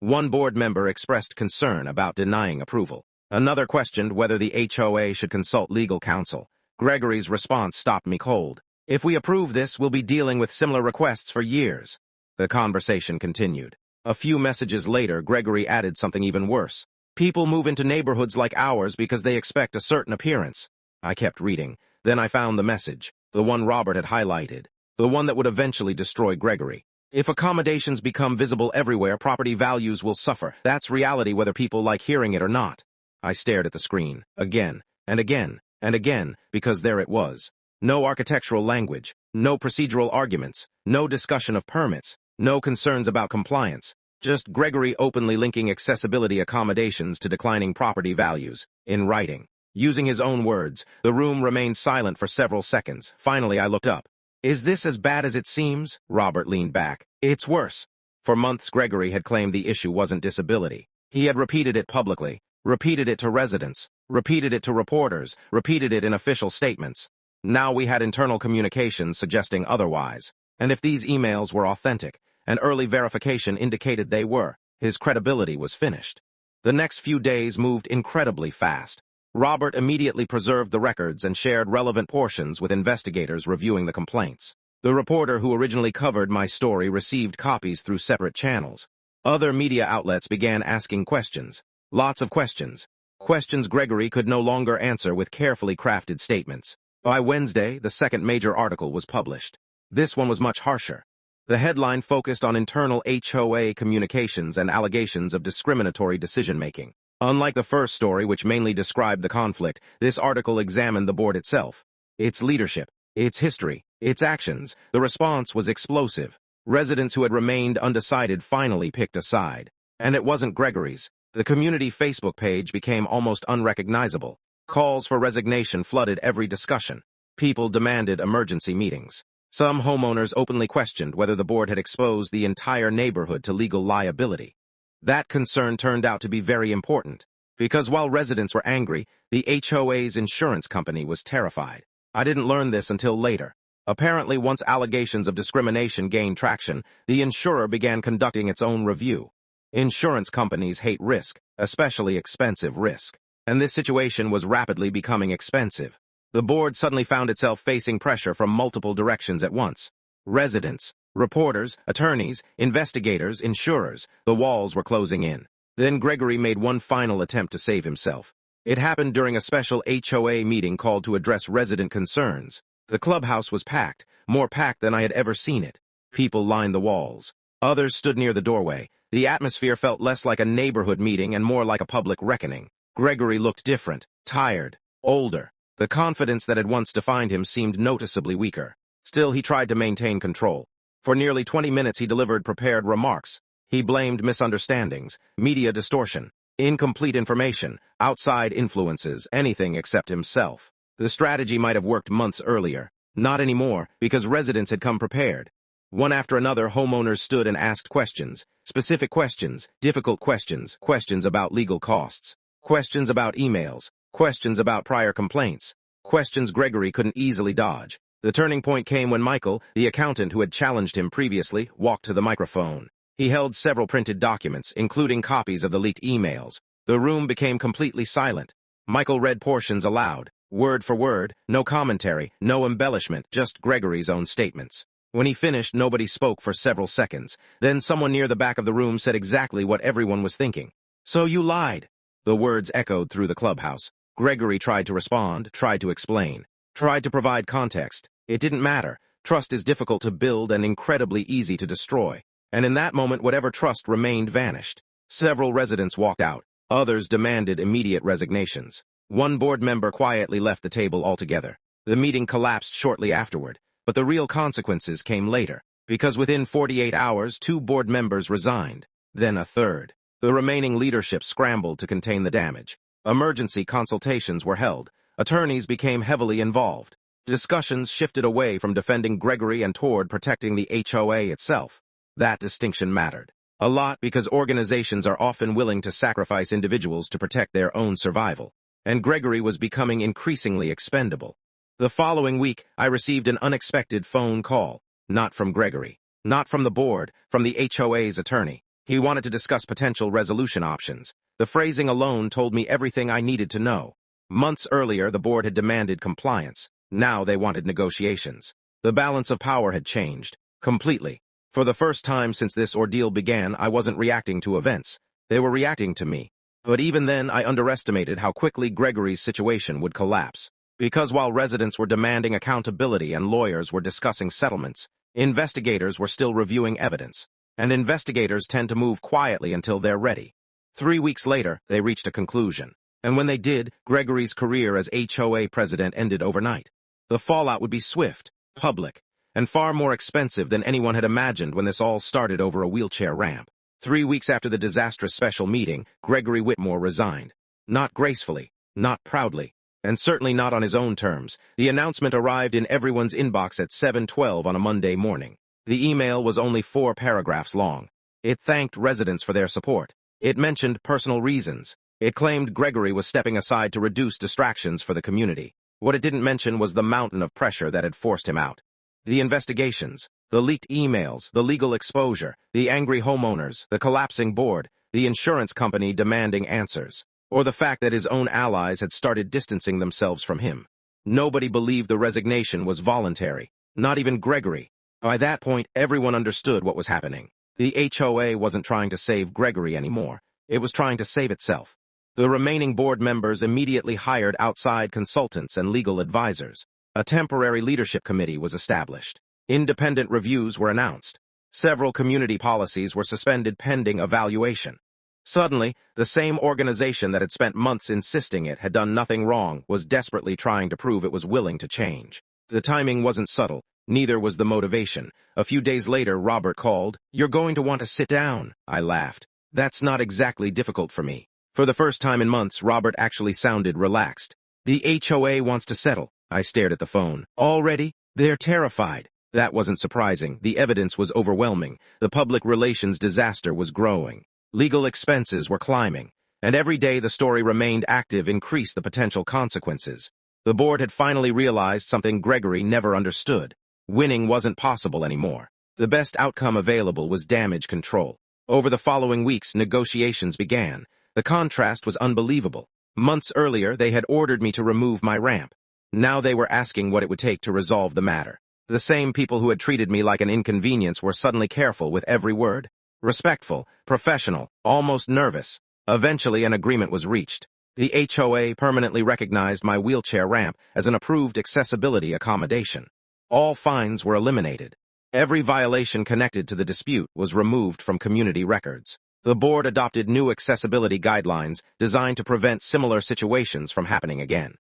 [SPEAKER 1] One board member expressed concern about denying approval. Another questioned whether the HOA should consult legal counsel. Gregory's response stopped me cold. "If we approve this, we'll be dealing with similar requests for years." The conversation continued. A few messages later, Gregory added something even worse. "People move into neighborhoods like ours because they expect a certain appearance." I kept reading. Then I found the message, the one Robert had highlighted, the one that would eventually destroy Gregory. "If accommodations become visible everywhere, property values will suffer. That's reality whether people like hearing it or not." I stared at the screen, again, and again, and again, because there it was. No architectural language, no procedural arguments, no discussion of permits, no concerns about compliance, just Gregory openly linking accessibility accommodations to declining property values, in writing. Using his own words, the room remained silent for several seconds. Finally, I looked up. "Is this as bad as it seems?" Robert leaned back. "It's worse." For months, Gregory had claimed the issue wasn't disability. He had repeated it publicly, repeated it to residents, repeated it to reporters, repeated it in official statements. Now we had internal communications suggesting otherwise. And if these emails were authentic, and early verification indicated they were, his credibility was finished. The next few days moved incredibly fast. Robert immediately preserved the records and shared relevant portions with investigators reviewing the complaints. The reporter who originally covered my story received copies through separate channels. Other media outlets began asking questions. Lots of questions. Questions Gregory could no longer answer with carefully crafted statements. By Wednesday, the second major article was published. This one was much harsher. The headline focused on internal HOA communications and allegations of discriminatory decision-making. Unlike the first story, which mainly described the conflict, this article examined the board itself, its leadership, its history, its actions. The response was explosive. Residents who had remained undecided finally picked a side. And it wasn't Gregory's. The community Facebook page became almost unrecognizable. Calls for resignation flooded every discussion. People demanded emergency meetings. Some homeowners openly questioned whether the board had exposed the entire neighborhood to legal liability. That concern turned out to be very important, because while residents were angry, the HOA's insurance company was terrified. I didn't learn this until later. Apparently, once allegations of discrimination gained traction, the insurer began conducting its own review. Insurance companies hate risk, especially expensive risk. And this situation was rapidly becoming expensive. The board suddenly found itself facing pressure from multiple directions at once. Residents, reporters, attorneys, investigators, insurers, the walls were closing in. Then Gregory made one final attempt to save himself. It happened during a special HOA meeting called to address resident concerns. The clubhouse was packed, more packed than I had ever seen it. People lined the walls. Others stood near the doorway. The atmosphere felt less like a neighborhood meeting and more like a public reckoning. Gregory looked different, tired, older. The confidence that had once defined him seemed noticeably weaker. Still, he tried to maintain control. For nearly 20 minutes, he delivered prepared remarks. He blamed misunderstandings, media distortion, incomplete information, outside influences, anything except himself. The strategy might have worked months earlier. Not anymore, because residents had come prepared. One after another, homeowners stood and asked questions. Specific questions, difficult questions, questions about legal costs, questions about emails, questions about prior complaints, questions Gregory couldn't easily dodge. The turning point came when Michael, the accountant who had challenged him previously, walked to the microphone. He held several printed documents, including copies of the leaked emails. The room became completely silent. Michael read portions aloud, word for word, no commentary, no embellishment, just Gregory's own statements. When he finished, nobody spoke for several seconds. Then someone near the back of the room said exactly what everyone was thinking. "So you lied." The words echoed through the clubhouse. Gregory tried to respond, tried to explain, tried to provide context. It didn't matter. Trust is difficult to build and incredibly easy to destroy. And in that moment, whatever trust remained vanished. Several residents walked out. Others demanded immediate resignations. One board member quietly left the table altogether. The meeting collapsed shortly afterward, but the real consequences came later, because within 48 hours, 2 board members resigned, then a third. The remaining leadership scrambled to contain the damage. Emergency consultations were held. Attorneys became heavily involved. Discussions shifted away from defending Gregory and toward protecting the HOA itself. That distinction mattered a lot because organizations are often willing to sacrifice individuals to protect their own survival, and Gregory was becoming increasingly expendable. The following week, I received an unexpected phone call. Not from Gregory, not from the board, from the HOA's attorney. He wanted to discuss potential resolution options. The phrasing alone told me everything I needed to know. Months earlier, the board had demanded compliance. Now they wanted negotiations. The balance of power had changed. Completely. For the first time since this ordeal began, I wasn't reacting to events. They were reacting to me. But even then, I underestimated how quickly Gregory's situation would collapse. Because while residents were demanding accountability and lawyers were discussing settlements, investigators were still reviewing evidence. And investigators tend to move quietly until they're ready. 3 weeks later, they reached a conclusion. And when they did, Gregory's career as HOA president ended overnight. The fallout would be swift, public, and far more expensive than anyone had imagined when this all started over a wheelchair ramp. 3 weeks after the disastrous special meeting, Gregory Whitmore resigned. Not gracefully, not proudly, and certainly not on his own terms. The announcement arrived in everyone's inbox at 7:12 on a Monday morning. The email was only 4 paragraphs long. It thanked residents for their support. It mentioned personal reasons. It claimed Gregory was stepping aside to reduce distractions for the community. What it didn't mention was the mountain of pressure that had forced him out. The investigations, the leaked emails, the legal exposure, the angry homeowners, the collapsing board, the insurance company demanding answers, or the fact that his own allies had started distancing themselves from him. Nobody believed the resignation was voluntary, not even Gregory. By that point, everyone understood what was happening. The HOA wasn't trying to save Gregory anymore. It was trying to save itself. The remaining board members immediately hired outside consultants and legal advisors. A temporary leadership committee was established. Independent reviews were announced. Several community policies were suspended pending evaluation. Suddenly, the same organization that had spent months insisting it had done nothing wrong was desperately trying to prove it was willing to change. The timing wasn't subtle, neither was the motivation. A few days later, Robert called. "You're going to want to sit down," I laughed. That's not exactly difficult for me. For the first time in months, Robert actually sounded relaxed. "The HOA wants to settle." I stared at the phone. "Already? They're terrified." That wasn't surprising. The evidence was overwhelming. The public relations disaster was growing. Legal expenses were climbing. And every day the story remained active increased the potential consequences. The board had finally realized something Gregory never understood. Winning wasn't possible anymore. The best outcome available was damage control. Over the following weeks, negotiations began. The contrast was unbelievable. Months earlier, they had ordered me to remove my ramp. Now they were asking what it would take to resolve the matter. The same people who had treated me like an inconvenience were suddenly careful with every word. Respectful, professional, almost nervous. Eventually, an agreement was reached. The HOA permanently recognized my wheelchair ramp as an approved accessibility accommodation. All fines were eliminated. Every violation connected to the dispute was removed from community records. The board adopted new accessibility guidelines designed to prevent similar situations from happening again.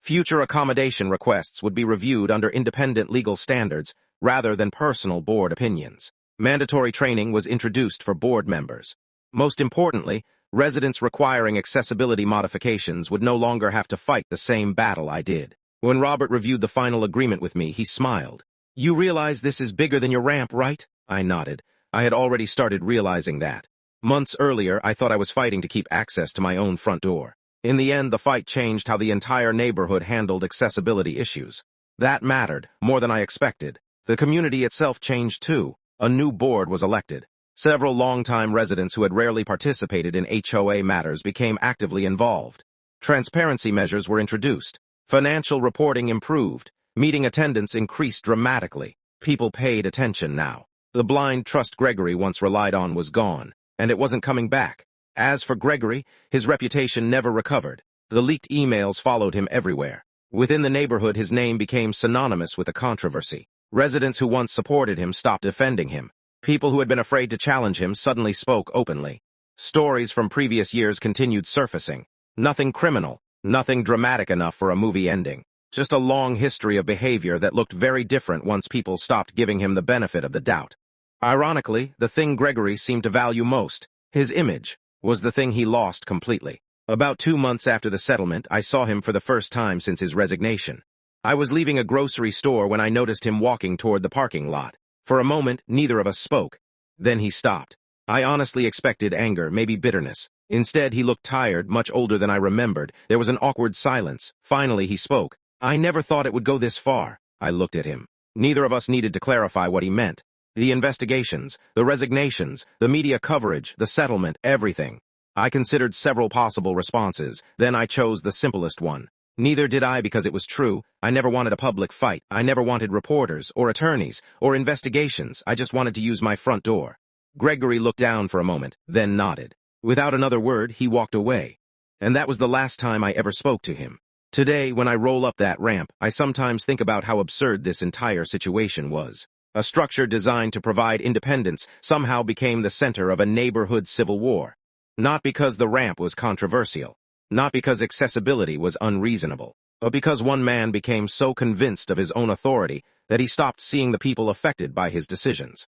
[SPEAKER 1] Future accommodation requests would be reviewed under independent legal standards rather than personal board opinions. Mandatory training was introduced for board members. Most importantly, residents requiring accessibility modifications would no longer have to fight the same battle I did. When Robert reviewed the final agreement with me, he smiled. "You realize this is bigger than your ramp, right?" I nodded. I had already started realizing that. Months earlier, I thought I was fighting to keep access to my own front door. In the end, the fight changed how the entire neighborhood handled accessibility issues. That mattered, more than I expected. The community itself changed too. A new board was elected. Several longtime residents who had rarely participated in HOA matters became actively involved. Transparency measures were introduced. Financial reporting improved. Meeting attendance increased dramatically. People paid attention now. The blind trust Gregory once relied on was gone, and it wasn't coming back. As for Gregory, his reputation never recovered. The leaked emails followed him everywhere. Within the neighborhood, his name became synonymous with the controversy. Residents who once supported him stopped defending him. People who had been afraid to challenge him suddenly spoke openly. Stories from previous years continued surfacing. Nothing criminal, nothing dramatic enough for a movie ending. Just a long history of behavior that looked very different once people stopped giving him the benefit of the doubt. Ironically, the thing Gregory seemed to value most, his image, was the thing he lost completely. About 2 months after the settlement, I saw him for the first time since his resignation. I was leaving a grocery store when I noticed him walking toward the parking lot. For a moment, neither of us spoke. Then he stopped. I honestly expected anger, maybe bitterness. Instead, he looked tired, much older than I remembered. There was an awkward silence. Finally, he spoke. "I never thought it would go this far." I looked at him. Neither of us needed to clarify what he meant. The investigations, the resignations, the media coverage, the settlement, everything. I considered several possible responses. Then I chose the simplest one. Neither did I because it was true. I never wanted a public fight. I never wanted reporters, or attorneys, or investigations. I just wanted to use my front door. Gregory looked down for a moment, then nodded. Without another word, he walked away. And that was the last time I ever spoke to him. Today, when I roll up that ramp, I sometimes think about how absurd this entire situation was. A structure designed to provide independence somehow became the center of a neighborhood civil war. Not because the ramp was controversial, not because accessibility was unreasonable, but because one man became so convinced of his own authority that he stopped seeing the people affected by his decisions.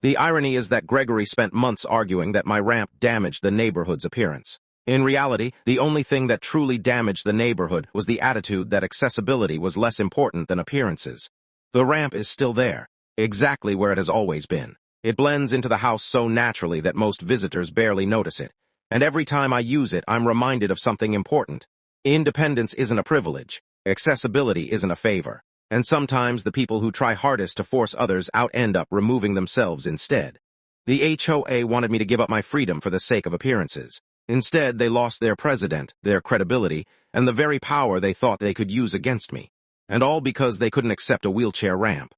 [SPEAKER 1] The irony is that Gregory spent months arguing that my ramp damaged the neighborhood's appearance. In reality, the only thing that truly damaged the neighborhood was the attitude that accessibility was less important than appearances. The ramp is still there, exactly where it has always been. It blends into the house so naturally that most visitors barely notice it. And every time I use it, I'm reminded of something important. Independence isn't a privilege. Accessibility isn't a favor. And sometimes the people who try hardest to force others out end up removing themselves instead. The HOA wanted me to give up my freedom for the sake of appearances. Instead, they lost their president, their credibility, and the very power they thought they could use against me. And all because they couldn't accept a wheelchair ramp.